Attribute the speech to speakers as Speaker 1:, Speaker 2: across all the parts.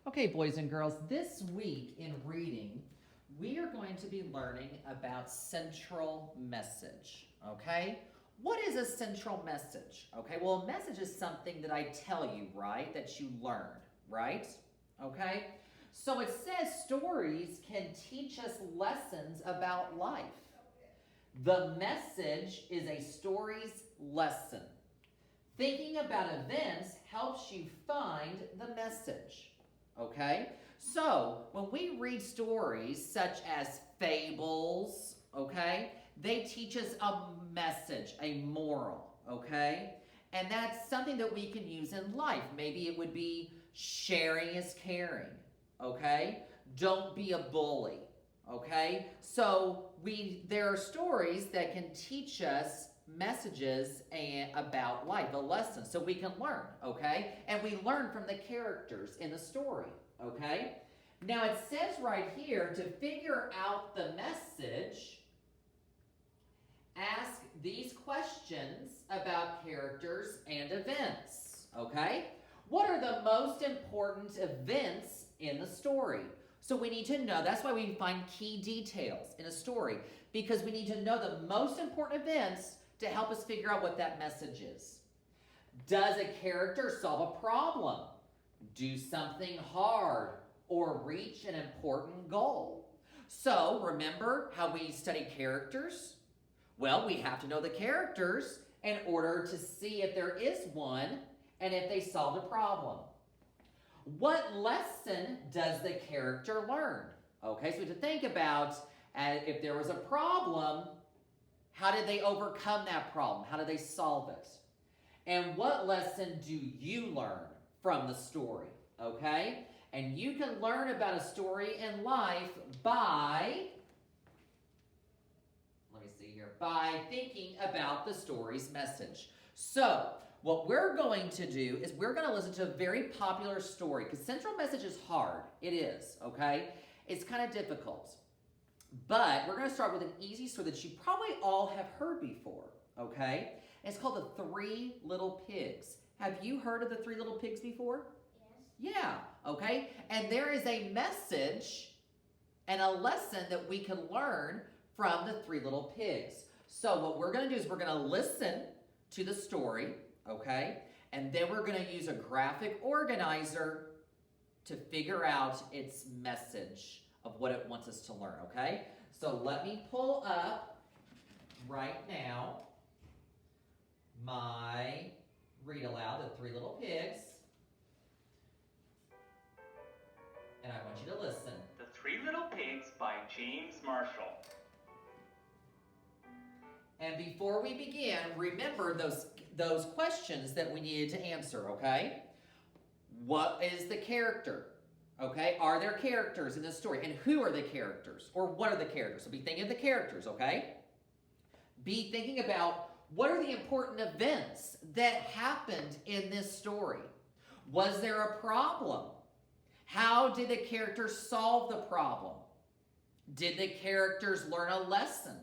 Speaker 1: Okay, boys and girls, this week in reading, we are going to be learning about central message, okay? What is a central message? Okay, well, a message is something that I tell you, right, that you learned, right? Okay? So it says stories can teach us lessons about life. The message is a story's lesson. Thinking about events helps you find the message. Okay? So, when we read stories such as fables, okay, they teach us a message, a moral, okay? And that's something that we can use in life. Maybe it would be sharing is caring, okay? Don't be a bully, okay? So, there are stories that can teach us messages about life, a lesson, so we can learn, okay? And we learn from the characters in the story, okay? Now it says right here, to figure out the message, ask these questions about characters and events, okay? What are the most important events in the story? So we need to know, that's why we find key details in a story, because we need to know the most important events to help us figure out what that message is. Does a character solve a problem, do something hard, or reach an important goal? So remember how we study characters? Well, we have to know the characters in order to see if there is one and if they solved a problem. What lesson does the character learn? Okay, so we have to think about if there was a problem, how did they overcome that problem? How did they solve it? And what lesson do you learn from the story? Okay? And you can learn about a story in life by, by thinking about the story's message. So, what we're going to do is we're going to listen to a very popular story, because central message is hard. It is, okay? It's kind of difficult. But we're going to start with an easy story that you probably all have heard before, okay? And it's called The Three Little Pigs. Have you heard of The Three Little Pigs before?
Speaker 2: Yes.
Speaker 1: Yeah, okay? And there is a message and a lesson that we can learn from The Three Little Pigs. So what we're going to do is we're going to listen to the story, okay? And then we're going to use a graphic organizer to figure out its message of what it wants us to learn, okay? So let me pull up right now my read aloud, The Three Little Pigs. And I want you to listen.
Speaker 3: The Three Little Pigs by James Marshall.
Speaker 1: And before we begin, remember those questions that we needed to answer, okay? What is the character? Okay, are there characters in this story? And who are the characters? Or what are the characters? So be thinking of the characters, okay? Be thinking about what are the important events that happened in this story? Was there a problem? How did the characters solve the problem? Did the characters learn a lesson?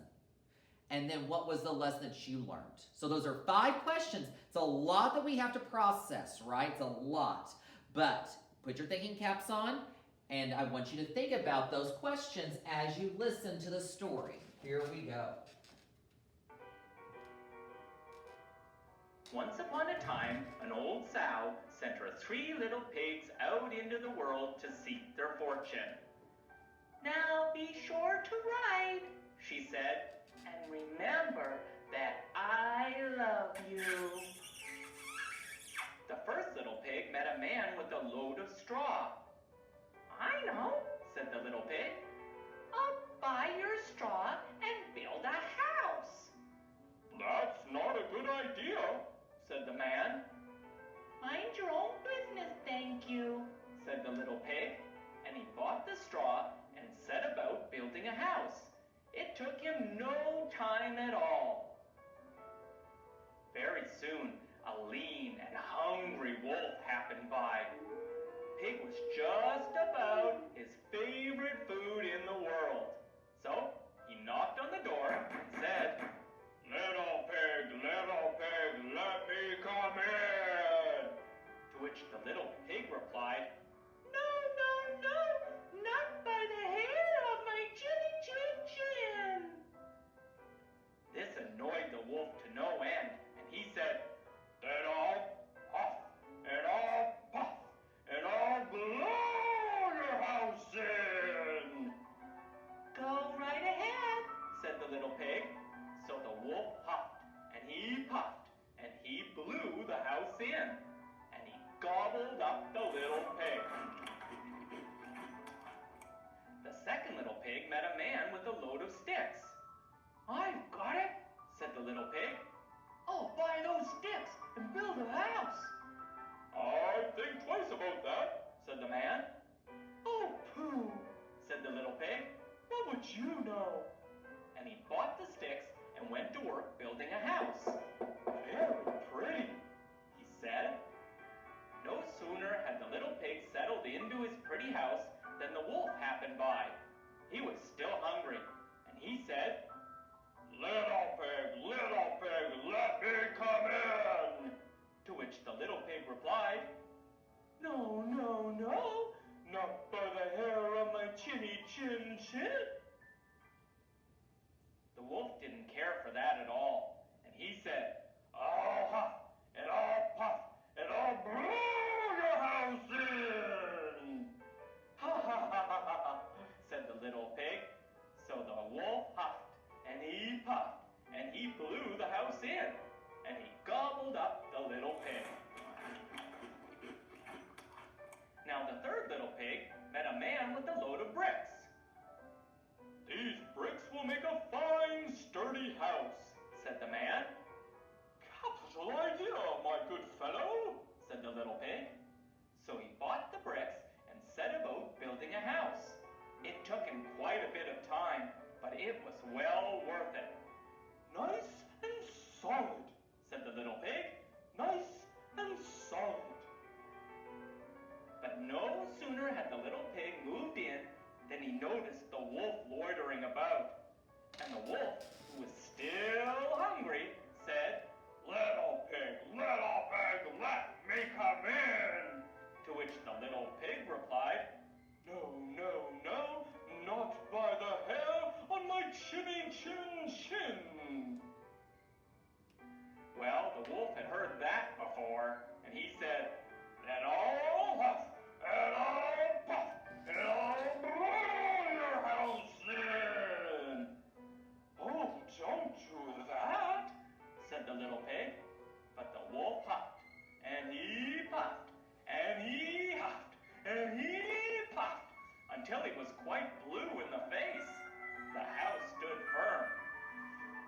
Speaker 1: And then what was the lesson that you learned? So those are 5 questions. It's a lot that we have to process, right? It's a lot. But put your thinking caps on, and I want you to think about those questions as you listen to the story. Here we go.
Speaker 3: Once upon a time, an old sow sent her 3 little pigs out into the world to seek their fortune. "Now be sure to ride," she said, "and remember that I love you." The first little pig met a man with a load of straw. "I know," said the little pig. "I'll buy your straw and build a house." "That's not a good idea," said the man. "Mind your own business, thank you," said the little pig, and he bought the straw and set about building a house. It took him no time at all. Very soon, a lean and hungry wolf happened by. Pig was just about his favorite food in the world. So he knocked on the door and said, little pig, let me come in." To which the little pig replied, "No, annoyed the wolf to no end, and he said, "Then I'll huff, and I'll puff, and I'll blow your house in." "Go right ahead," said the little pig. So the wolf huffed, and he puffed, and he blew the house in, and he gobbled up the little pig. The second little pig met a man with a load of sticks. "I've got it," said the little pig. "I'll buy those sticks and build a house." "I'd think twice about that," said the man. "Oh, pooh," said the little pig. "What would you know?" And he bought the sticks and went to work building a house. "Very pretty," he said. No sooner had the little pig settled into his pretty house than the wolf happened by. He was still hungry, and he said, little pig, let me come in." To which the little pig replied, "No, no, no, not by the hair on my chinny chin chin." The wolf didn't care for that at all, and he said, "I'll huff, and I'll puff, and I'll blow your house in." "Ha ha ha ha ha ha," said the little pig. So the wolf huffed, and he puffed, and he blew the house in, and he gobbled up the little pig. Now the third little pig met a man with a load of bricks. "These bricks will make a fine, sturdy house," said the man. "Capital idea, my good fellow," said the little pig. So he bought the bricks and set about building a house. It took him quite a bit of time, but it was well worth it. "Nice and solid," said the little pig. "Nice and solid." But no sooner had the little pig moved in than he noticed the wolf loitering about. And the wolf, who was still hungry, said, little pig, let me come in." To which the little pig replied, "No, no, no, not by the hair on my chinny chin chin." Well, the wolf had heard that before, and he said, "Then I'll huff, and I'll puff, and I'll blow your house in." "Oh, don't do that," said the little pig. But the wolf huffed, and he puffed, and he huffed, and he puffed, until he was quite blue in the face. The house stood firm.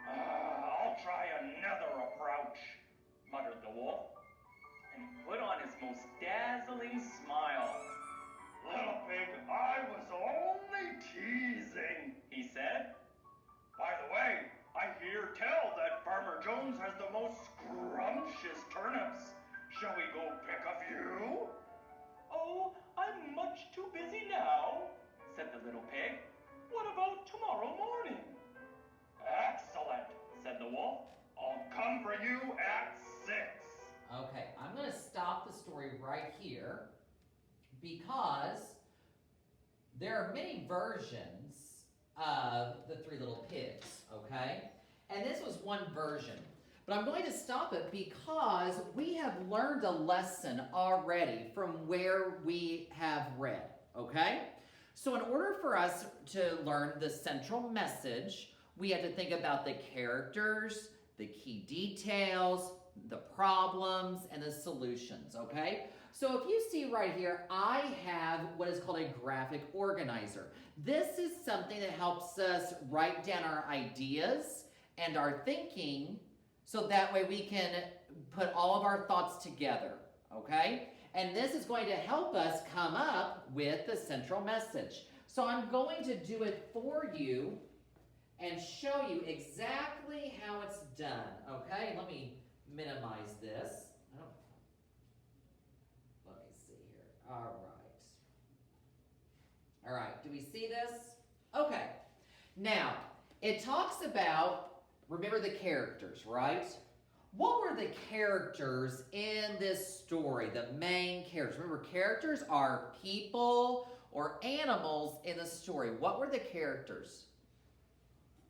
Speaker 3: "I'll try another approach," muttered the wolf, and he put on his most dazzling smile. "Little pig, I was only teasing," he said. "By the way, I hear tell that Farmer Jones has the most scrumptious turnips. Shall we go pick a few?" "Oh, I'm much too busy now," said the little pig. "What about tomorrow morning?" "Excellent," said the wolf. "I'll come for you at 6.
Speaker 1: Okay, I'm going to stop the story right here because there are many versions of the Three Little Pigs, okay? And this was one version. But I'm going to stop it because we have learned a lesson already from where we have read, okay? So in order for us to learn the central message, we have to think about the characters, the key details, the problems, and the solutions, okay? So if you see right here, I have what is called a graphic organizer. This is something that helps us write down our ideas and our thinking so that way we can put all of our thoughts together, okay? And this is going to help us come up with the central message. So I'm going to do it for you and show you exactly how it's done, okay? Let me minimize this. Let me see here. All right, do we see this? Okay. Now, it talks about, remember the characters, right? What were the characters in this story, the main characters? Remember, characters are people or animals in the story. What were the characters?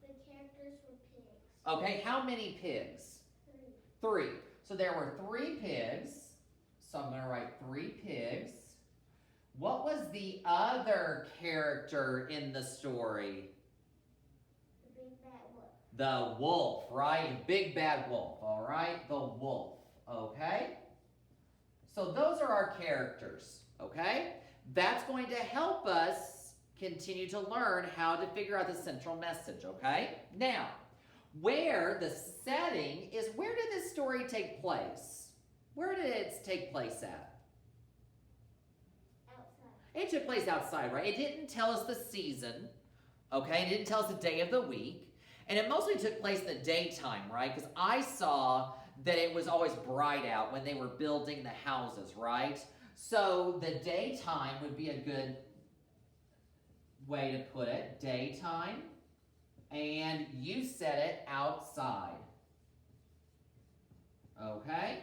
Speaker 2: The characters were pigs.
Speaker 1: Okay, how many pigs? 3. So there were 3 pigs. So I'm going to write 3 pigs. What was the other character in the story?
Speaker 2: The big bad wolf.
Speaker 1: The wolf, right? Big bad wolf, all right? The wolf, okay? So those are our characters, okay? That's going to help us continue to learn how to figure out the central message, okay? Now, where the setting is, where did this story take place? Where did it take place at?
Speaker 2: Outside.
Speaker 1: It took place outside, right? It didn't tell us the season, okay? It didn't tell us the day of the week. And it mostly took place in the daytime, right? Because I saw that it was always bright out when they were building the houses, right? So the daytime would be a good way to put it. Daytime. And you said it, outside. Okay?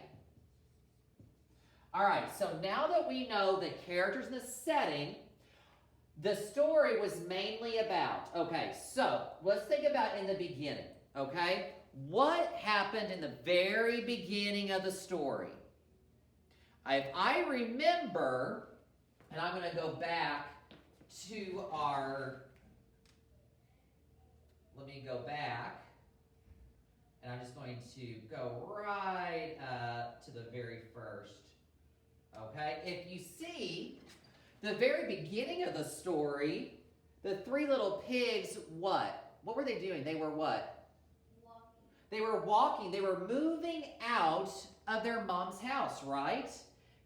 Speaker 1: All right, so now that we know the characters and the setting, the story was mainly about, okay, so let's think about in the beginning, okay? What happened in the very beginning of the story? If I remember, and I'm going to go back to let me go back, and I'm just going to go right up to the very first, okay? If you see, the very beginning of the story, the 3 little pigs, what? What were they doing? They were what?
Speaker 2: Walking.
Speaker 1: They were walking. They were moving out of their mom's house, right?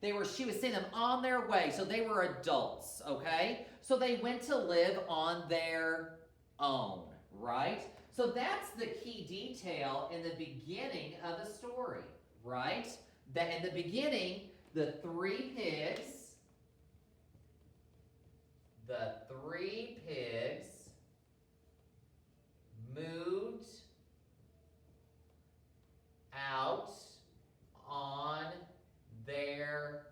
Speaker 1: She was sending them on their way. So they were adults, okay? So they went to live on their own, right? So that's the key detail in the beginning of the story, right? That in the beginning, the 3 pigs moved out on their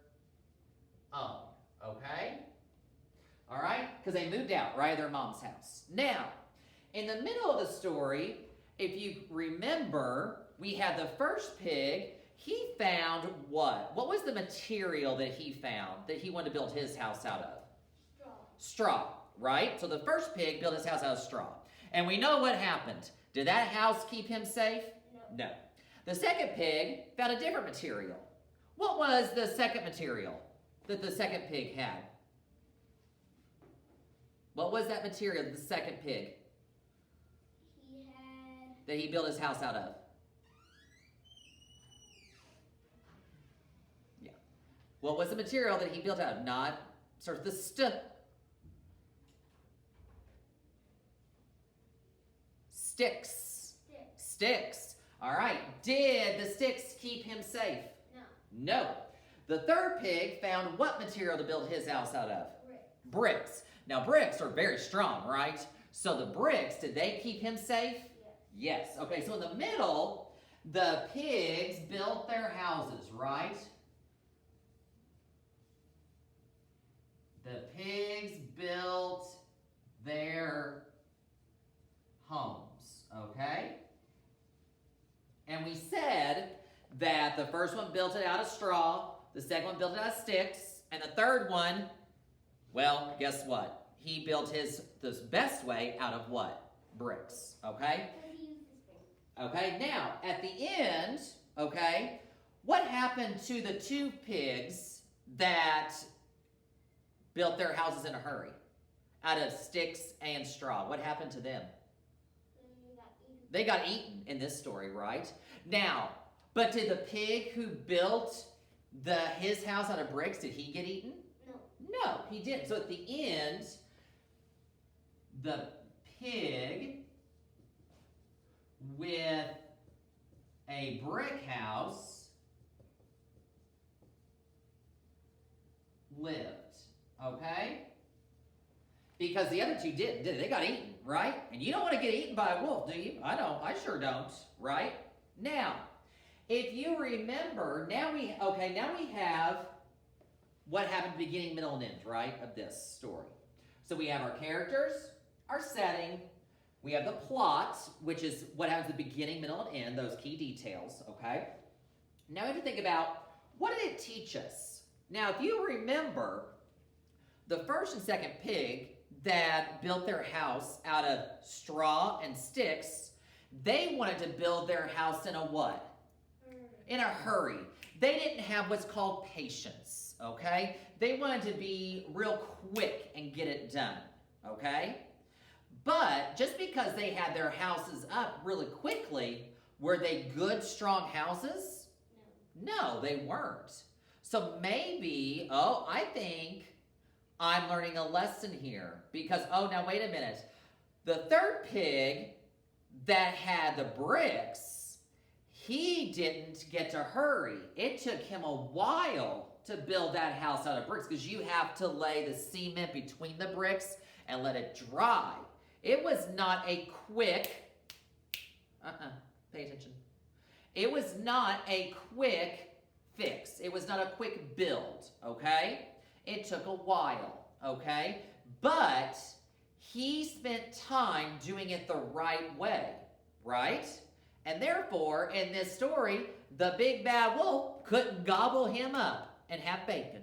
Speaker 1: own, okay? All right? Because they moved out, right, of their mom's house. Now, in the middle of the story, if you remember, we had the first pig. He found what? What was the material that he found that he wanted to build his house out of? Straw, right? So the first pig built his house out of straw. And we know what happened. Did that house keep him safe? No. The second pig found a different material. What was the second material that the second pig had? What was that material that the second pig that he built his house out of? Yeah. What was the material that he built out of? Not sort of the Sticks. Sticks. All right. Did the sticks keep him safe? No. The third pig found what material to build his house out of? Bricks. Now, bricks are very strong, right? So the bricks, did they keep him safe? Yes. Okay, so in the middle, the pigs built their houses, right? The pigs built their homes, okay? And we said that the first one built it out of straw, the second one built it out of sticks, and the third one, well, guess what? He built the best way out of what? Bricks, okay? Okay, now, at the end, okay, what happened to the 2 pigs that built their houses in a hurry out of sticks and straw? What happened to them? They got eaten in this story, right? Now, but did the pig who built his house out of bricks, did he get eaten? No, he didn't. So at the end, the pig with a brick house lived, okay? Because the other 2 didn't, did they? They got eaten, right? And you don't want to get eaten by a wolf, do you? I don't. I sure don't, right? Now, if you remember, now we have what happened beginning, middle, and end, right, of this story. So we have our characters, our setting, We have the plot, which is what happens at the beginning, middle, and end, those key details, okay? Now we have to think about, what did it teach us? Now, if you remember, the first and second pig that built their house out of straw and sticks, they wanted to build their house in a what? In a hurry. They didn't have what's called patience, okay? They wanted to be real quick and get it done, okay? But just because they had their houses up really quickly, were they good, strong houses? No, they weren't. So maybe, I think I'm learning a lesson here. Because, now wait a minute. The third pig that had the bricks, he didn't get to hurry. It took him a while to build that house out of bricks because you have to lay the cement between the bricks and let it dry. It was not a quick, pay attention. It was not a quick fix. It was not a quick build, okay? It took a while, okay? But he spent time doing it the right way, right? And therefore, in this story, the big bad wolf couldn't gobble him up and have bacon,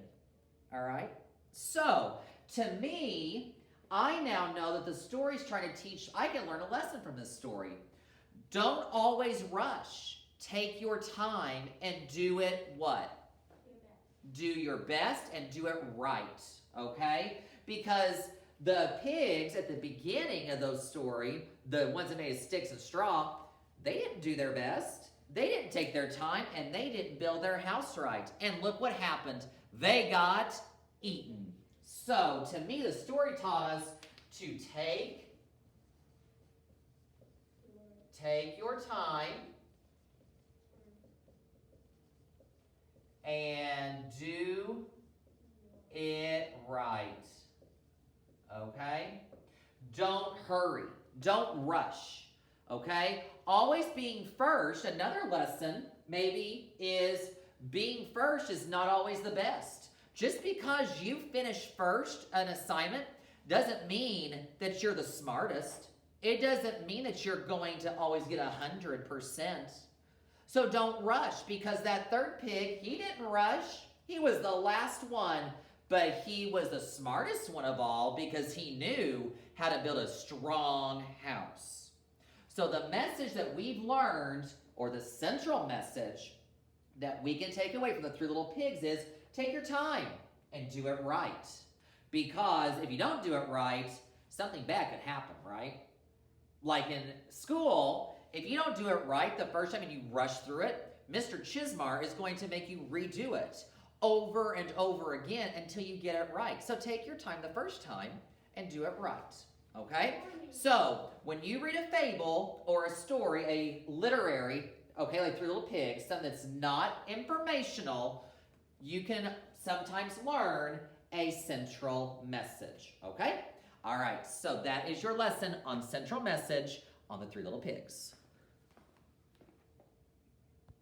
Speaker 1: all right? So, to me, I now know that the story's trying to teach, I can learn a lesson from this story. Don't always rush. Take your time and do it what? Do your best and do it right, okay? Because the pigs at the beginning of those story, the ones that made of sticks and straw, they didn't do their best. They didn't take their time and they didn't build their house right. And look what happened. They got eaten. So, to me, the story taught us to take your time and do it right. Okay? Don't hurry. Don't rush. Okay? Always being first, another lesson maybe is being first is not always the best. Just because you finish first an assignment doesn't mean that you're the smartest. It doesn't mean that you're going to always get 100%. So don't rush, because that third pig, he didn't rush. He was the last one, but he was the smartest one of all because he knew how to build a strong house. So the message that we've learned, or the central message that we can take away from the three little pigs is, take your time and do it right. Because if you don't do it right, something bad could happen, right? Like in school, if you don't do it right the first time and you rush through it, Mr. Chismar is going to make you redo it over and over again until you get it right. So take your time the first time and do it right, okay? So when you read a fable or a story, a literary, okay, like Three Little Pigs, something that's not informational, you can sometimes learn a central message, okay? All right, so that is your lesson on central message on the Three Little Pigs.